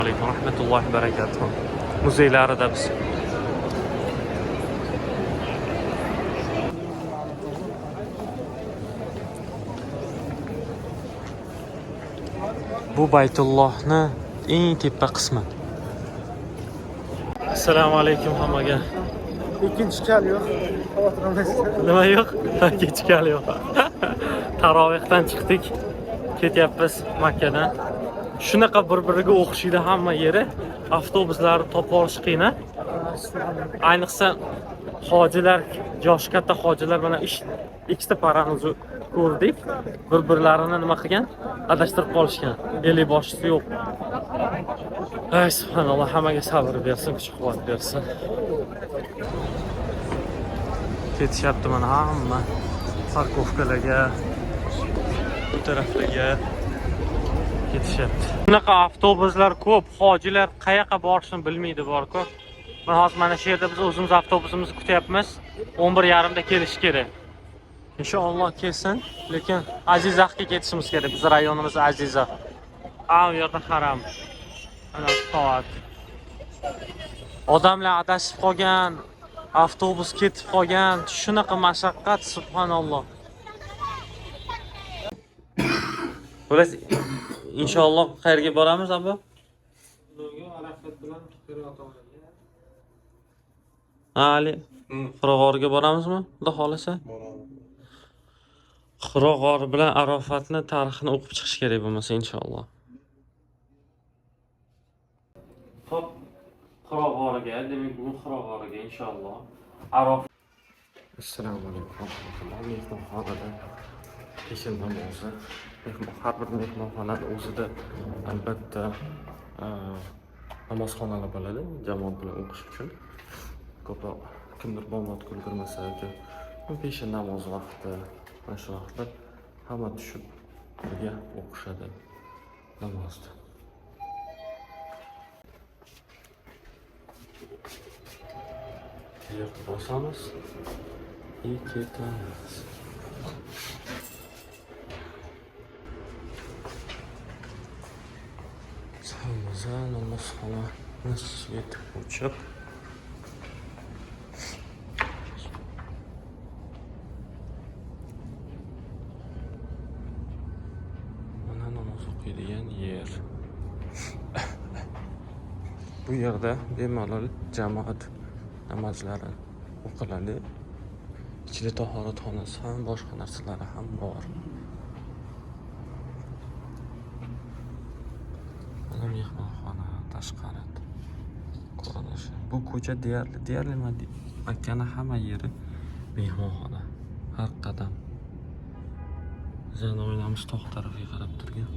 Alaykum rahmatullohi va barakatuh. Muzeylarida biz. Bu Baytullohning eng tepa qismi. Assalomu alaykum hammaga. İkinci kal yo'q. Nima yo'q? Kech kal yo'q. Tarovihdan chiqdik. Ketyapmiz Makkadan. Shunaqa bir-biriga o'xshaydi hamma yeri. Avtobuslarni topa olish qiyin. Ayniqsa hojilar, yoshi katta hojilar mana ikkita paramizni ko'rdik. Bir-birlarini nima qilgan? Adashtirib qolishgan. Eli boshisi yo'q. Ay subhanalloh, hammaga sabr bersin, kuch-quvvat bersin. Ketishyapti mana hamma parkovkalarga, bu taraflarga ketishyapti. Bunaqa avtobuslar ko'p, hojilar qayoqqa borishni bilmaydi bor-ku. Men hozir mana shu yerda biz o'zimiz avtobusimizni kutyapmiz. 11:30da kelish kerak. Inshaalloh kelsin, lekin Azizaqqa ketishimiz kerak. Biz rayonimiz Azizaq. Bu yerda haram. Ana soat. Odamlar adashib qolgan, avtobus ketib qolgan, shunaqa mashaqqat, subhanalloh. Bo'lasiz, inshaalloh qayerga boramiz, abo? Arafat bilan Ali, Hiro g'origa boramizmi? Xudo xolasa. Hiro g'ori bilan Arofatni tarixini o'qib chiqish kerak bo'lmasa inshaalloh. Hop, Hiro g'origa, demak bugun Hiro g'origa inshaalloh. Assalomu alaykum. Mehmonxonada peshin namozi. Har bir mehmonxonada o'zida albatta namozxonalar bo'ladi, jamoat bilan o'qish uchun. Ko'proq kimdir bomdod kulgurmasa yoki peshin namoz vaqti, mana shu vaqtda hamma tushib birga o'qishadi namozni. Yerga bosamiz, ketamiz. Sağımıza namazxona yetib o'chib mana namoz o'qiydigan yer. Bu yerda bemalol jamoat namozlari o'qiladi. Ichida tahoratxonasi ham, boshqa narsalari ham bor. Mana mehmonxona tashqari ko'rinishi. Bu ko'cha deyarli Makkaning hamma yeri mehmonxona. Har qadam. Bizning oilamiz tog' tarafiga qarab turgan.